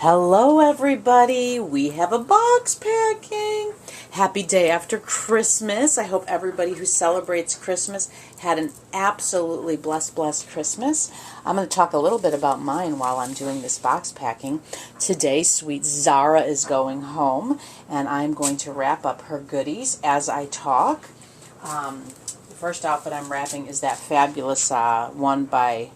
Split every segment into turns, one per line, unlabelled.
Hello everybody, we have a box packing. Happy day after Christmas. I hope everybody who celebrates Christmas had an absolutely blessed Christmas. I'm going to talk a little bit about mine while I'm doing this box packing. Today, sweet Zara is going home, and I'm going to wrap up her goodies as I talk. The first outfit I'm wrapping is that fabulous one by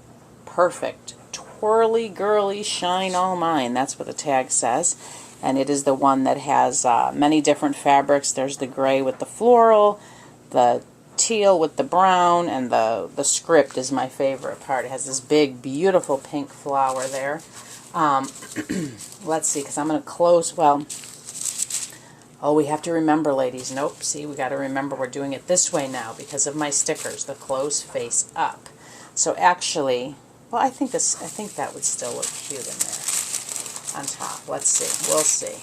Perfect. Twirly Girly Shine All Mine. That's what the tag says. And it is the one that has many different fabrics. There's the gray with the floral, the teal with the brown, and the script is my favorite part. It has this big, beautiful pink flower there. Let's see, because I'm going to close, well, oh, we have to remember, ladies. Nope, see, we got to remember we're doing it this way now because of my stickers. The close face up. So actually, well, I think that would still look cute in there on top. Let's see. We'll see.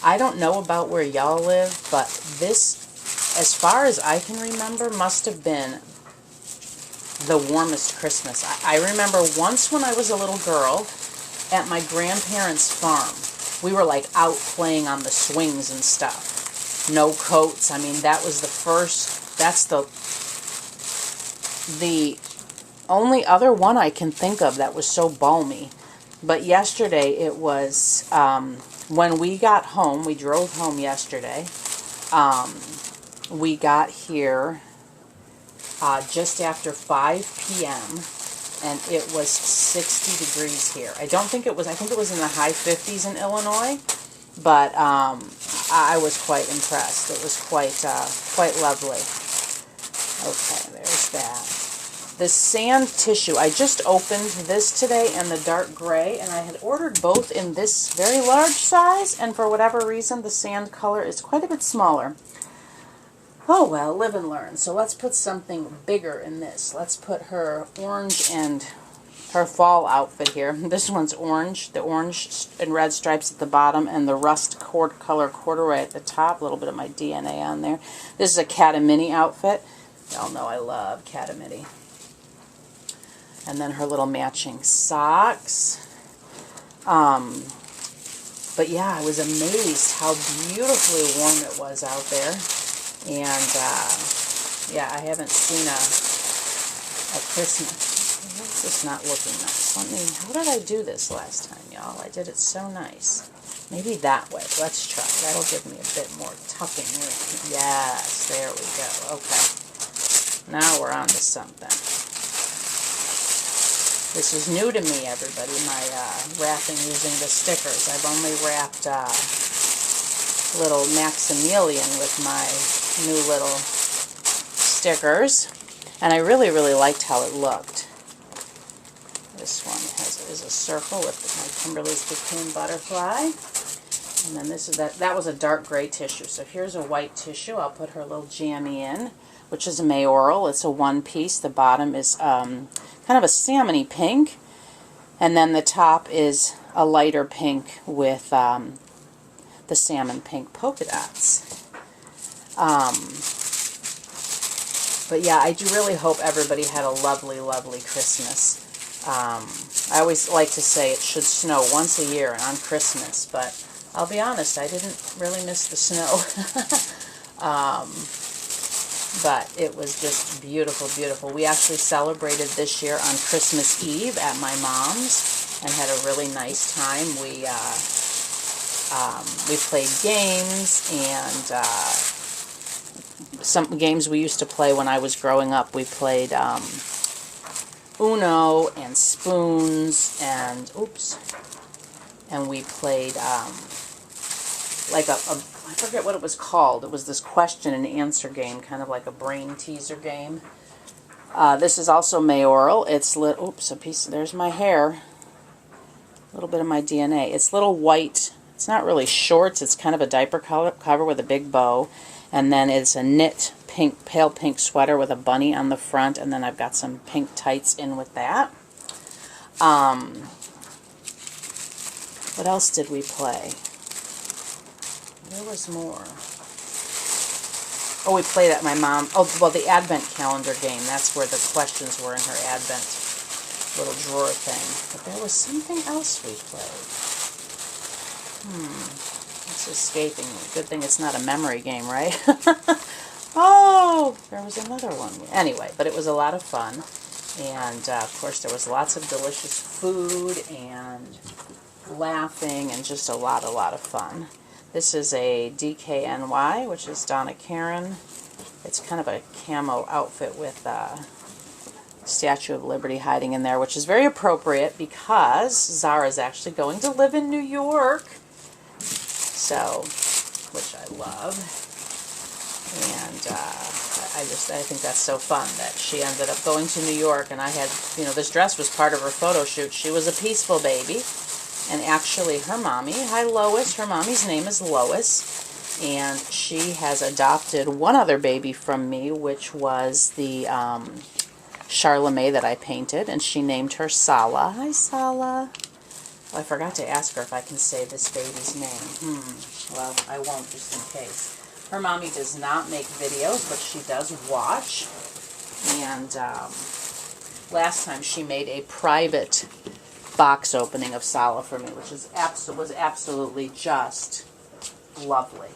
I don't know about where y'all live, but this, as far as I can remember, must have been the warmest Christmas. I remember once when I was a little girl at my grandparents' farm, we were like out playing on the swings and stuff. No coats. I mean, that was the first, that's the only other one I can think of that was so balmy. But yesterday it was, when we got home, we drove home yesterday, we got here just after 5 p.m. and it was 60 degrees here. I think it was in the high 50s in Illinois, but I was quite impressed. It was quite lovely. Okay, there's that. The sand tissue, I just opened this today in the dark gray, and I had ordered both in this very large size, and for whatever reason, the sand color is quite a bit smaller. Oh well, live and learn. So let's put something bigger in this. Let's put her orange and her fall outfit here. This one's orange, the orange and red stripes at the bottom, and the rust color corduroy at the top. A little bit of my DNA on there. This is a Catamini outfit. Y'all know I love Catamini. And then her little matching socks. But yeah, I was amazed how beautifully warm it was out there. And yeah, I haven't seen a Christmas. It's just not looking nice. How did I do this last time, y'all? I did it so nice. Maybe that way. Let's try. That'll give me a bit more tucking. Yes, there we go. Okay. Now we're on to something. This is new to me, everybody, my wrapping using the stickers. I've only wrapped little Maximilian with my new little stickers, and I really liked how it looked. This one is a circle with my Kymberlee's Cocoon butterfly, and then this is that was a dark gray tissue. So here's a white tissue. I'll put her little jammy in, which is a mayoral. It's a one piece. The bottom is kind of a salmony pink, and then the top is a lighter pink with the salmon pink polka dots. But yeah, I do really hope everybody had a lovely Christmas. I always like to say it should snow once a year on Christmas, but I'll be honest, I didn't really miss the snow. But it was just beautiful. We actually celebrated this year on Christmas Eve at my mom's and had a really nice time. We played games, and some games we used to play when I was growing up. We played Uno and Spoons and and we played like I forget what it was called. It was this question and answer game, kind of like a brain teaser game. This is also mayoral. It's a piece. There's my hair. A little bit of my DNA. It's little white. It's not really shorts. It's kind of a diaper cover with a big bow, and then it's a knit pale pink sweater with a bunny on the front, and then I've got some pink tights in with that. What else did we play? There was more. Oh, we played at my mom. Oh, well, the Advent calendar game. That's where the questions were in her Advent little drawer thing. But there was something else we played. It's escaping me. Good thing it's not a memory game, right? Oh, there was another one. Anyway, but it was a lot of fun. And, of course, there was lots of delicious food and laughing and just a lot of fun. This is a DKNY, which is Donna Karan. It's kind of a camo outfit with Statue of Liberty hiding in there, which is very appropriate because Zara is actually going to live in New York. So, which I love. And I think that's so fun that she ended up going to New York, and I had, this dress was part of her photo shoot. She was a peaceful baby, and actually her mommy, hi Lois, her mommy's name is Lois, and she has adopted one other baby from me, which was the Charlemagne that I painted, and she named her Sala. Hi Sala. Oh, I forgot to ask her if I can say this baby's name. Well, I won't, just in case. Her mommy does not make videos, but she does watch. And last time she made a private box opening of Sala for me, which was absolutely just lovely.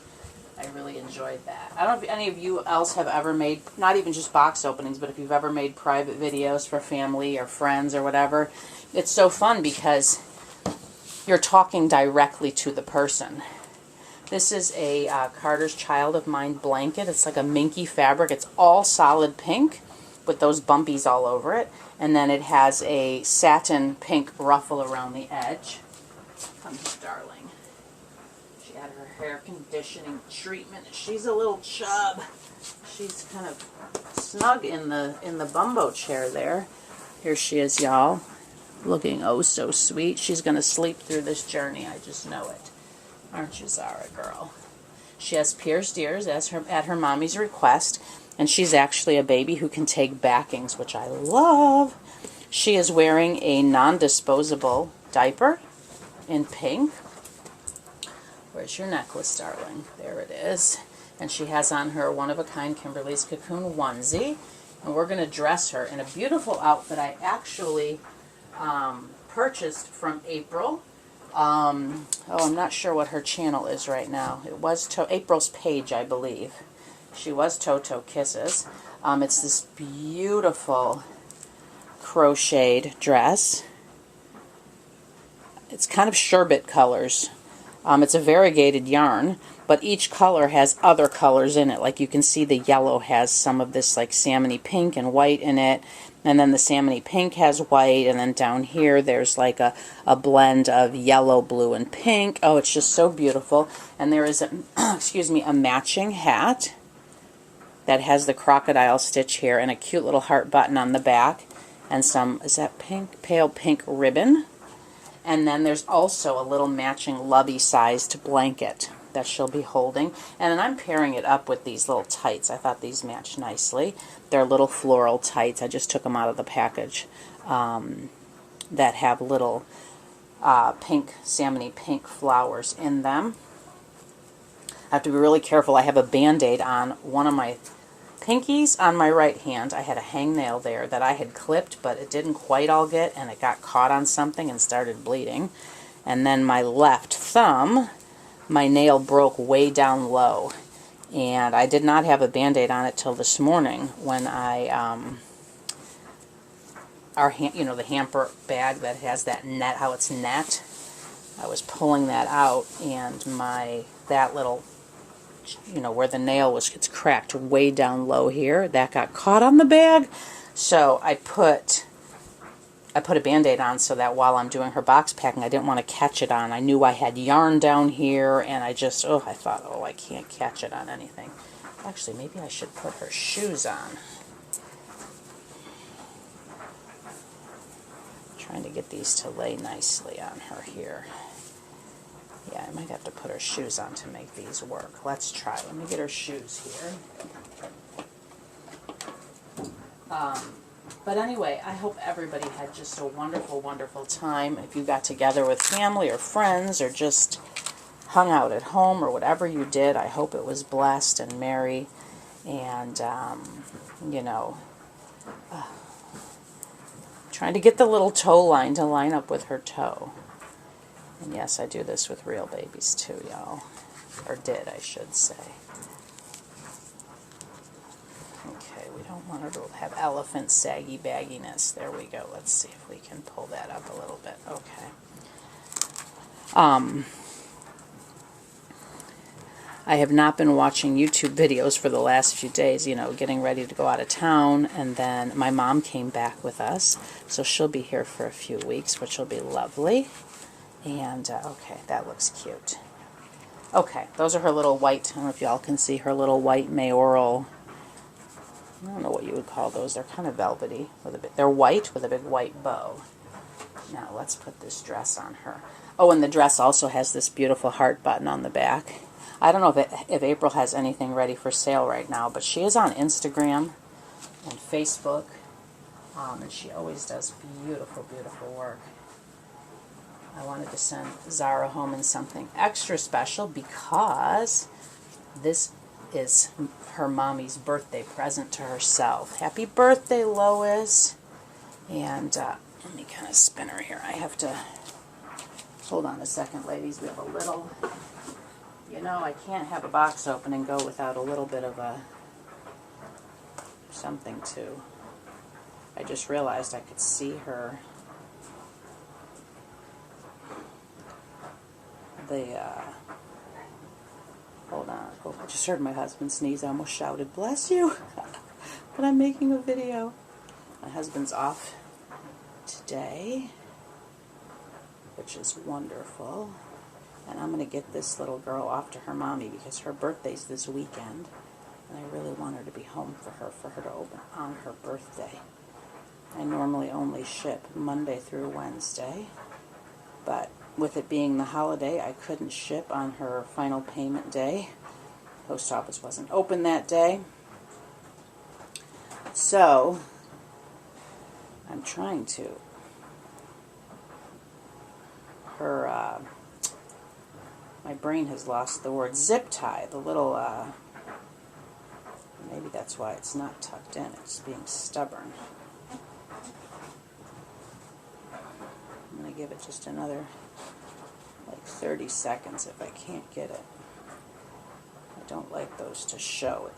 I really enjoyed that. I don't know if any of you else have ever made, not even just box openings, but if you've ever made private videos for family or friends or whatever. It's so fun because you're talking directly to the person. This is a Carter's Child of Mine blanket. It's like a minky fabric. It's all solid pink with those bumpies all over it. And then it has a satin pink ruffle around the edge. Come here, darling. She had her hair conditioning treatment. She's a little chub. She's kind of snug in the bumbo chair there. Here she is, y'all. Looking oh so sweet. She's going to sleep through this journey. I just know it. Aren't you, Zara, girl? She has pierced ears at her mommy's request, and she's actually a baby who can take backings, which I love. She is wearing a non-disposable diaper in pink. Where's your necklace, darling? There it is. And she has on her one-of-a-kind Kymberlee's Cocoon onesie, and we're going to dress her in a beautiful outfit I actually purchased from April. I'm not sure what her channel is right now. It was April's page, I believe. She was Toto Kisses. It's this beautiful crocheted dress. It's kind of sherbet colors. It's a variegated yarn, but each color has other colors in it. Like you can see the yellow has some of this like salmony pink and white in it. And then the salmony pink has white, and then down here there's like a blend of yellow, blue, and pink. Oh, it's just so beautiful. And there is a, excuse me, a matching hat that has the crocodile stitch here and a cute little heart button on the back. And some, is that pink? Pale pink ribbon. And then there's also a little matching lovey-sized blanket that she'll be holding. And then I'm pairing it up with these little tights. I thought these match nicely. They're little floral tights. I just took them out of the package that have little pink, salmony pink flowers in them. I have to be really careful. I have a Band-Aid on one of my pinkies on my right hand. I had a hangnail there that I had clipped, but it didn't quite all get, and it got caught on something and started bleeding. And then my left thumb, my nail broke way down low, and I did not have a Band-Aid on it till this morning when I, the hamper bag that has that net, how it's net, I was pulling that out, and that little, where the nail was, it's cracked way down low here. That got caught on the bag, so I put a Band-Aid on so that while I'm doing her box packing, I didn't want to catch it on. I knew I had yarn down here, and I thought, I can't catch it on anything. Actually, maybe I should put her shoes on. I'm trying to get these to lay nicely on her here. Yeah, I might have to put her shoes on to make these work. Let's try. Let me get her shoes here. But anyway, I hope everybody had just a wonderful, wonderful time. If you got together with family or friends or just hung out at home or whatever you did, I hope it was blessed and merry. And, Trying to get the little toe line to line up with her toe. And yes, I do this with real babies too, y'all. Or did, I should say. Okay, we don't want her to have elephant saggy bagginess. There we go. Let's see if we can pull that up a little bit. Okay. I have not been watching YouTube videos for the last few days, you know, getting ready to go out of town, and then my mom came back with us, so she'll be here for a few weeks, which will be lovely. And, okay, that looks cute. Okay, those are her little white, I don't know if y'all can see her little white mayoral, I don't know what you would call those, they're kind of velvety, with a bit, they're white with a big white bow. Now, let's put this dress on her. Oh, and the dress also has this beautiful heart button on the back. I don't know if April has anything ready for sale right now, but she is on Instagram and Facebook, and she always does beautiful, beautiful work. I wanted to send Zara home in something extra special because this is her mommy's birthday present to herself. Happy birthday, Lois. And let me kind of spin her here. I have to, hold on a second, ladies. We have a little, you know, I can't have a box open and go without a little bit of a, something too. I just realized I could see her, hold on. Oh, I just heard my husband sneeze. I almost shouted, bless you. But I'm making a video. My husband's off today, which is wonderful. And I'm going to get this little girl off to her mommy because her birthday's this weekend. And I really want her to be home for her to open on her birthday. I normally only ship Monday through Wednesday, but with it being the holiday, I couldn't ship on her final payment day. Post office wasn't open that day. So, I'm trying to. My brain has lost the word zip tie. The little, maybe that's why it's not tucked in. It's being stubborn. I'm going to give it just another, like 30 seconds if I can't get it. I don't like those to show.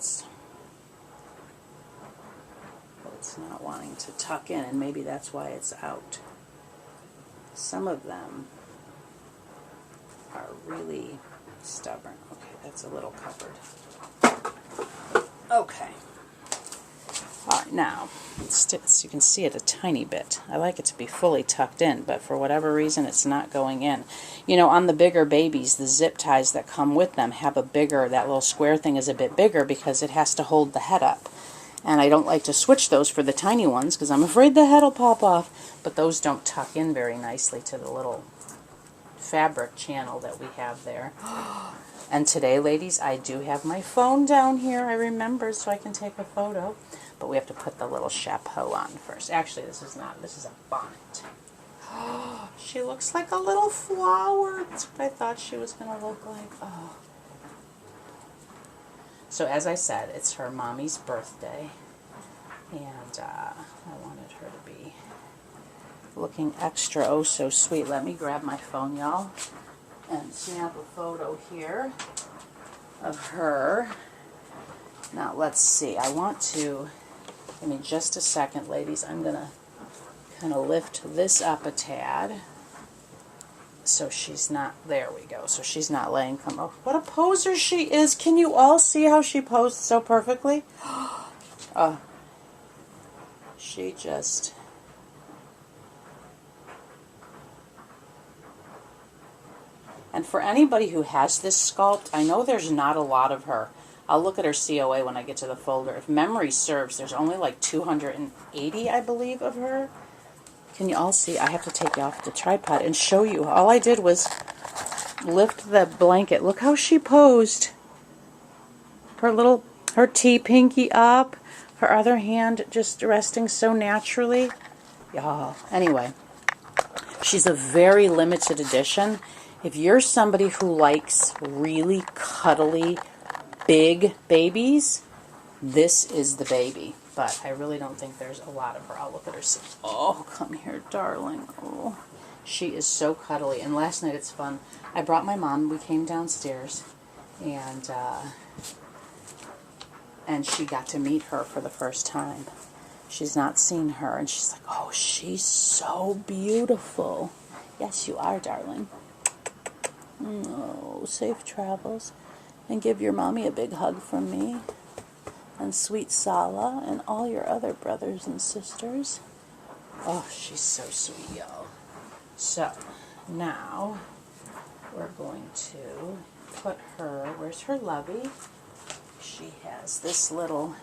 But it's not wanting to tuck in, and maybe that's why it's out. Some of them are really stubborn. Okay, that's a little covered. Okay. Alright, now, you can see it a tiny bit. I like it to be fully tucked in, but for whatever reason, it's not going in. You know, on the bigger babies, the zip ties that come with them have a bigger, that little square thing is a bit bigger because it has to hold the head up. And I don't like to switch those for the tiny ones because I'm afraid the head will pop off. But those don't tuck in very nicely to the little fabric channel that we have there. And today, ladies, I do have my phone down here. I remembered so I can take a photo. But we have to put the little chapeau on first. Actually, this is not. This is a bonnet. She looks like a little flower. That's what I thought she was going to look like. Oh. So as I said, it's her mommy's birthday. And I wanted her to be looking extra oh so sweet. Let me grab my phone, y'all, and snap a photo here of her. Now, let's see. I want to, give me just a second, ladies. I'm going to kind of lift this up a tad so she's not, there we go, so she's not laying from, oh, what a poser she is. Can you all see how she posed so perfectly? She just, and for anybody who has this sculpt, I know there's not a lot of her. I'll look at her COA when I get to the folder. If memory serves, there's only like 280, I believe, of her. Can you all see? I have to take you off the tripod and show you. All I did was lift the blanket. Look how she posed. Her T pinky up, her other hand just resting so naturally. Y'all. Anyway, she's a very limited edition. If you're somebody who likes really cuddly, big babies, this is the baby. but I really don't think there's a lot of her. I'll look at her. Oh, come here, darling. Oh, she is so cuddly. And last night, it's fun. I brought my mom. We came downstairs, and she got to meet her for the first time. She's not seen her, and she's like, oh, she's so beautiful. Yes, you are, darling. Oh, safe travels. And give your mommy a big hug from me. And sweet Zara and all your other brothers and sisters. Oh, she's so sweet, y'all. So, now we're going to put her, where's her lovey? She has this little,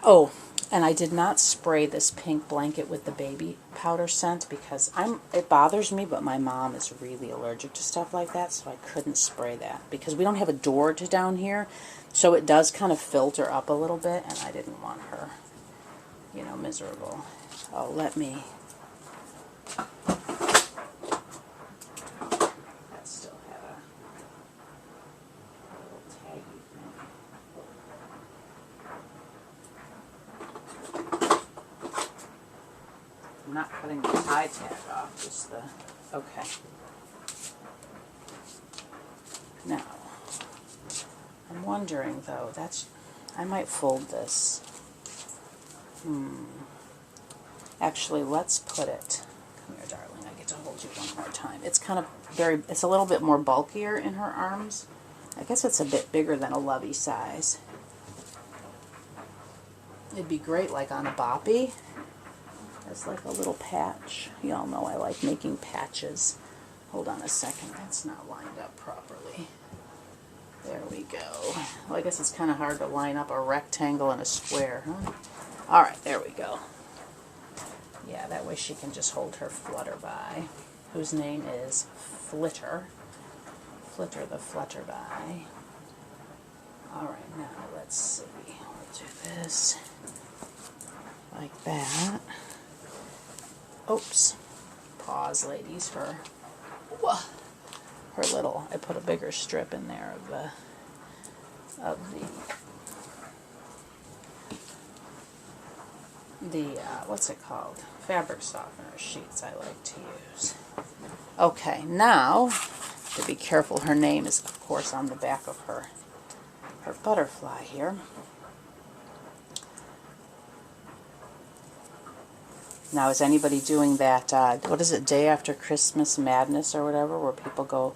oh, and I did not spray this pink blanket with the baby powder scent because it bothers me, but my mom is really allergic to stuff like that, so I couldn't spray that because we don't have a door to down here, so it does kind of filter up a little bit, and I didn't want her, you know, miserable. Oh, let me. That still had a little taggy thing. I'm not cutting the tie tag off, just the, okay. Now, I'm wondering though, I might fold this. Actually, let's put it, come here darling, I get to hold you one more time. It's kind of it's a little bit more bulkier in her arms. I guess it's a bit bigger than a lovey size. It'd be great like on a boppy. It's like a little patch. Y'all know I like making patches. Hold on a second, that's not lined up properly. There we go. Well, I guess it's kind of hard to line up a rectangle and a square, huh? Alright, there we go. Yeah, that way she can just hold her flutterby, whose name is Flitter. Flitter the flutterby. Alright, now let's see. We'll do this like that. Oops. Pause, ladies, her little, I put a bigger strip in there of the what's it called? Fabric softener sheets I like to use. Okay, now, to be careful, her name is, of course, on the back of her butterfly here. Now, is anybody doing that, what is it, Day After Christmas Madness or whatever, where people go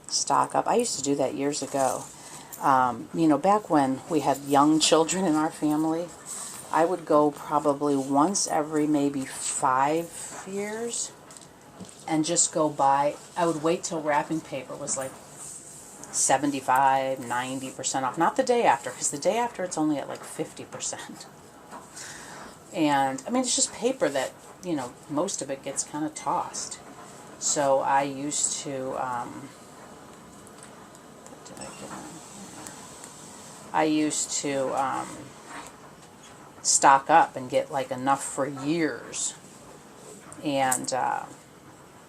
stock up? I used to do that years ago. You know, back when we had young children in our family, I would go probably once every maybe 5 years and just go buy. I would wait till wrapping paper was like 75, 90% off. Not the day after, because the day after it's only at like 50%. And, I mean, it's just paper that, you know, most of it gets kind of tossed. So I used to, what did I get on here? I used to stock up and get like enough for years. And,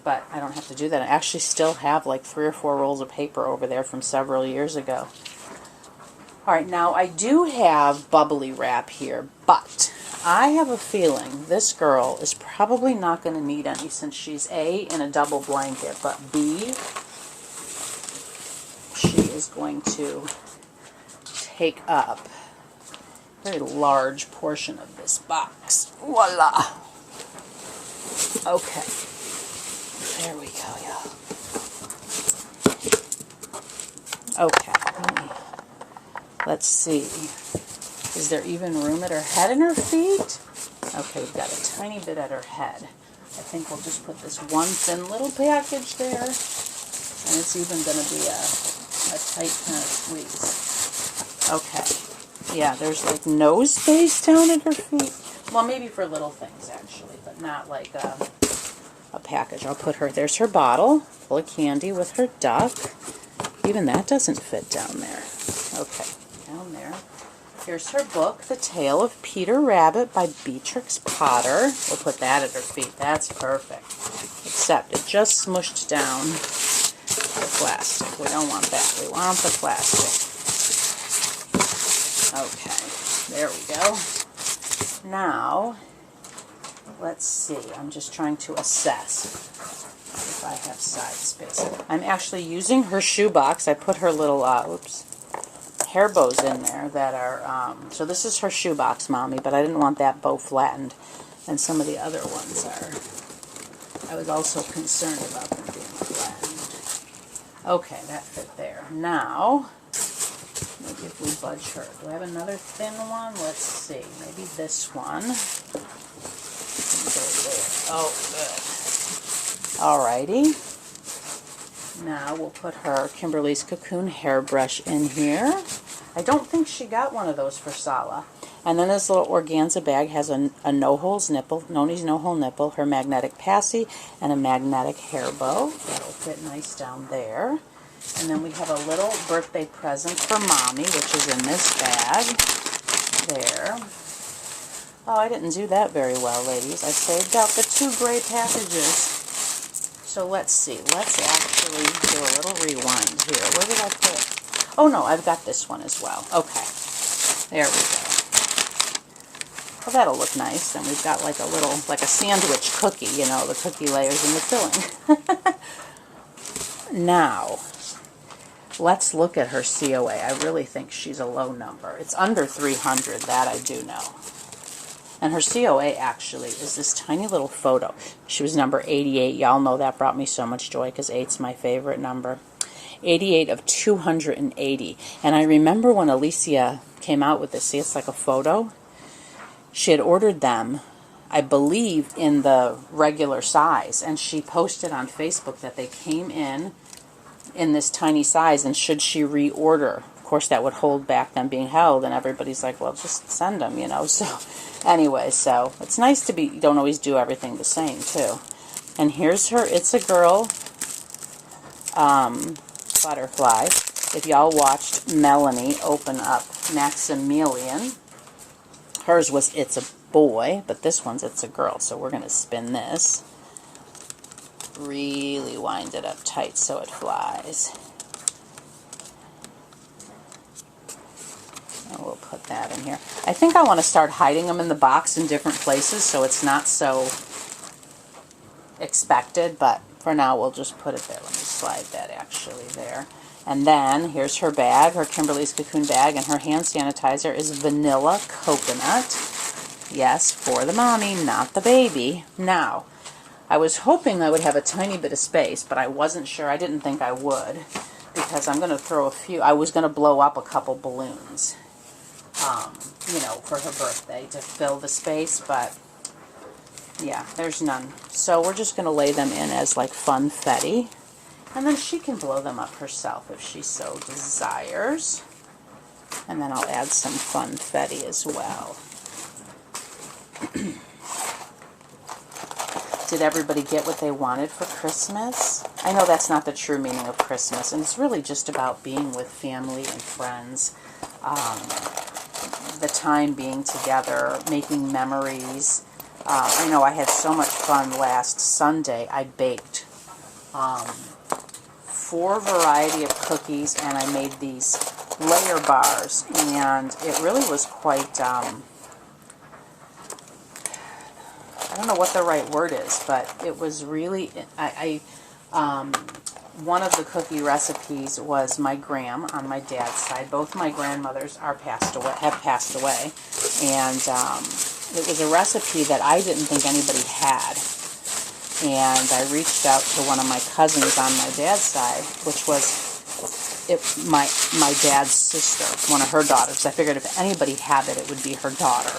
but I don't have to do that. I actually still have like 3 or 4 rolls of paper over there from several years ago. Alright, now I do have bubbly wrap here, but I have a feeling this girl is probably not going to need any since she's A, in a double blanket, but B, she is going to take up a very large portion of this box. Voila! Okay. There we go, y'all. Okay. Let's see. Is there even room at her head and her feet? Okay, we've got a tiny bit at her head. I think we'll just put this one thin little package there. And it's even going to be a tight kind of squeeze. Okay. Yeah, there's like no space down at her feet. Well, maybe for little things, actually, but not like a package. I'll put her, there's her bottle full of candy with her duck. Even that doesn't fit down there. Okay, down there. Here's her book, The Tale of Peter Rabbit by Beatrix Potter. We'll put that at her feet. That's perfect. Except it just smushed down the plastic. We don't want that. We want the plastic. Okay. There we go. Now, let's see. I'm just trying to assess if I have side space. I'm actually using her shoebox. I put her little, hair bows in there that are, so this is her shoebox, Mommy, but I didn't want that bow flattened. And some of the other ones are, I was also concerned about them being flattened. Okay, that fit there. Now, maybe if we budge her. Do I have another thin one? Let's see. Maybe this one. Oh, good. Alrighty. Now we'll put her Kymberlee's Cocoon hairbrush in here. I don't think she got one of those for Sala. And then this little organza bag has a no-holes nipple, Noni's no-hole nipple, her magnetic passy, and a magnetic hair bow. That'll fit nice down there. And then we have a little birthday present for Mommy, which is in this bag. There. Oh, I didn't do that very well, ladies. I saved out the 2 gray packages. So let's see. Let's actually do a little rewind here. Where did I put it? Oh, no, I've got this one as well. Okay. There we go. Well, that'll look nice. And we've got like a little, like a sandwich cookie, you know, the cookie layers and the filling. Now, let's look at her COA. I really think she's a low number. It's under 300, that I do know. And her COA actually is this tiny little photo. She was number 88. Y'all know that brought me so much joy because 8's my favorite number. 88 of 280. And I remember when Alicia came out with this. See, it's like a photo. She had ordered them, I believe, in the regular size. And she posted on Facebook that they came in this tiny size. And should she reorder, of course, that would hold back them being held. And everybody's like, well, just send them, you know. So anyway, so it's nice to be, you don't always do everything the same, too. And here's her It's a Girl butterfly. If y'all watched Melanie open up Maximilian, hers was It's a Boy, but this one's It's a Girl. So we're going to spin this. Really wind it up tight so it flies. And we'll put that in here. I think I want to start hiding them in the box in different places so it's not so expected, but for now we'll just put it there. Let me slide that actually there. And then here's her bag, her Kymberlee's Cocoon bag, and her hand sanitizer is vanilla coconut. Yes, for the mommy, not the baby. Now, I was hoping I would have a tiny bit of space, but I wasn't sure. I didn't think I would because I'm going to throw a few. I was going to blow up a couple balloons, you know, for her birthday to fill the space, but yeah, there's none. So we're just going to lay them in as like funfetti. And then she can blow them up herself if she so desires. And then I'll add some funfetti as well. Did everybody get what they wanted for Christmas? I know that's not the true meaning of Christmas, and it's really just about being with family and friends. The time being together, making memories. I know I had so much fun last Sunday. I baked 4 variety of cookies, and I made these layer bars, and it really was quite, I don't know what the right word is, but it was really, one of the cookie recipes was my gram on my dad's side. Both my grandmothers have passed away, and it was a recipe that I didn't think anybody had. And I reached out to one of my cousins on my dad's side, which was my dad's sister, one of her daughters. I figured if anybody had it, it would be her daughter.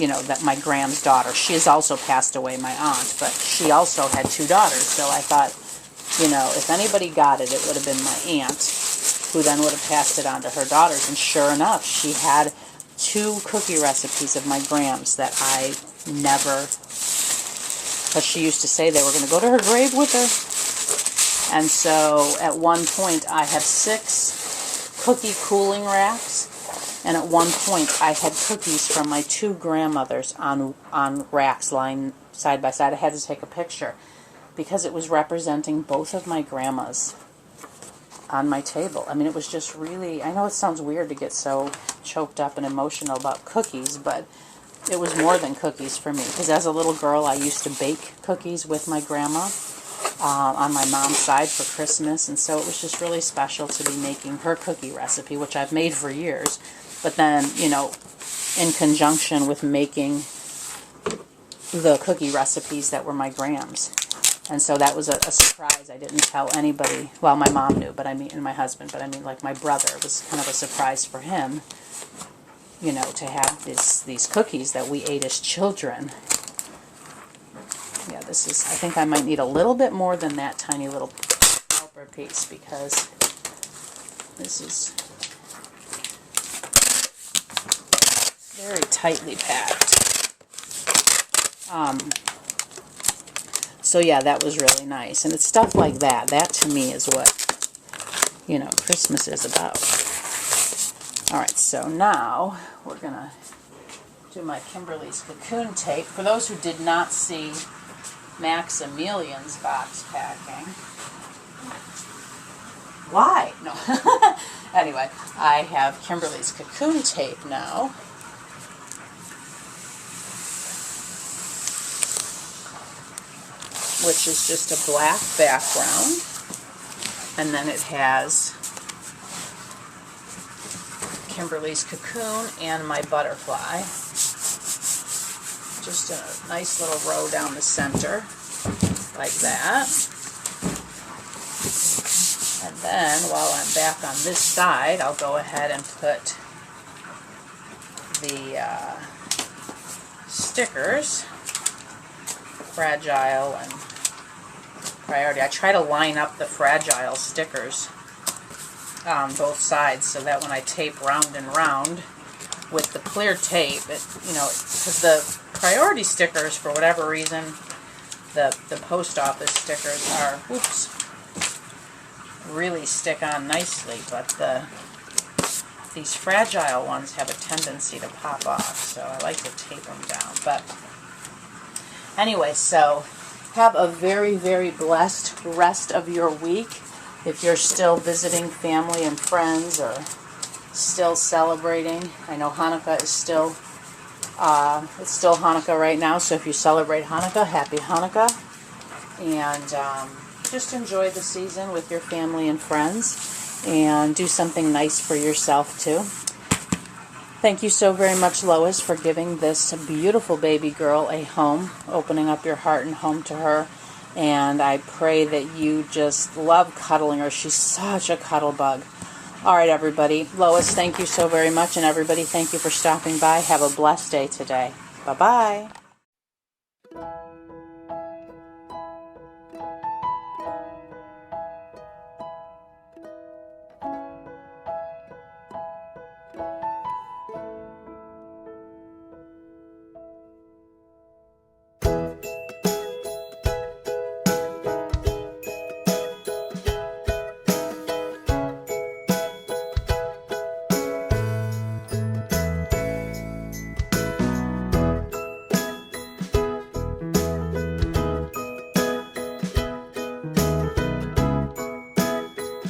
You know, that my Graham's daughter. She has also passed away, my aunt, but she also had 2 daughters. So I thought, you know, if anybody got it, it would have been my aunt, who then would have passed it on to her daughters. And sure enough, she had 2 cookie recipes of my Graham's that I never... Because she used to say they were going to go to her grave with her. And so at one point I had 6 cookie cooling racks. And at one point I had cookies from my 2 grandmothers on racks lying side by side. I had to take a picture because it was representing both of my grandmas. on my table. I mean, it was just really, I know it sounds weird to get so choked up and emotional about cookies, but it was more than cookies for me. Because as a little girl, I used to bake cookies with my grandma on my mom's side for Christmas, and so it was just really special to be making her cookie recipe, which I've made for years. But then, you know, in conjunction with making the cookie recipes that were my grams. And so that was a surprise. I didn't tell anybody. Well, my mom knew, but I mean, and my husband, but I mean, like my brother. It was kind of a surprise for him, you know, to have these cookies that we ate as children. Yeah, this is, I think I might need a little bit more than that tiny little helper piece, because this is very tightly packed. So yeah, that was really nice. And it's stuff like that. That to me is what, you know, Christmas is about. Alright, so now we're going to do my Kymberlee's Cocoon tape. For those who did not see Maximilian's box packing. Why? No. Anyway, I have Kymberlee's Cocoon tape now. Which is just a black background, and then it has Kymberlee's Cocoon and my butterfly. Just a nice little row down the center, like that. And then, while I'm back on this side, I'll go ahead and put the stickers, Fragile and Priority. I try to line up the Fragile stickers on both sides so that when I tape round and round with the clear tape, it, you know, because the Priority stickers, for whatever reason, the post office stickers are, oops, really stick on nicely, but these Fragile ones have a tendency to pop off, so I like to tape them down. But anyway, so have a very, very blessed rest of your week. If you're still visiting family and friends or still celebrating, I know Hanukkah is still, it's still Hanukkah right now, so if you celebrate Hanukkah, happy Hanukkah. And just enjoy the season with your family and friends, and do something nice for yourself too. Thank you so very much, Lois, for giving this beautiful baby girl a home, opening up your heart and home to her. And I pray that you just love cuddling her. She's such a cuddle bug. All right, everybody. Lois, thank you so very much. And everybody, thank you for stopping by. Have a blessed day today. Bye-bye.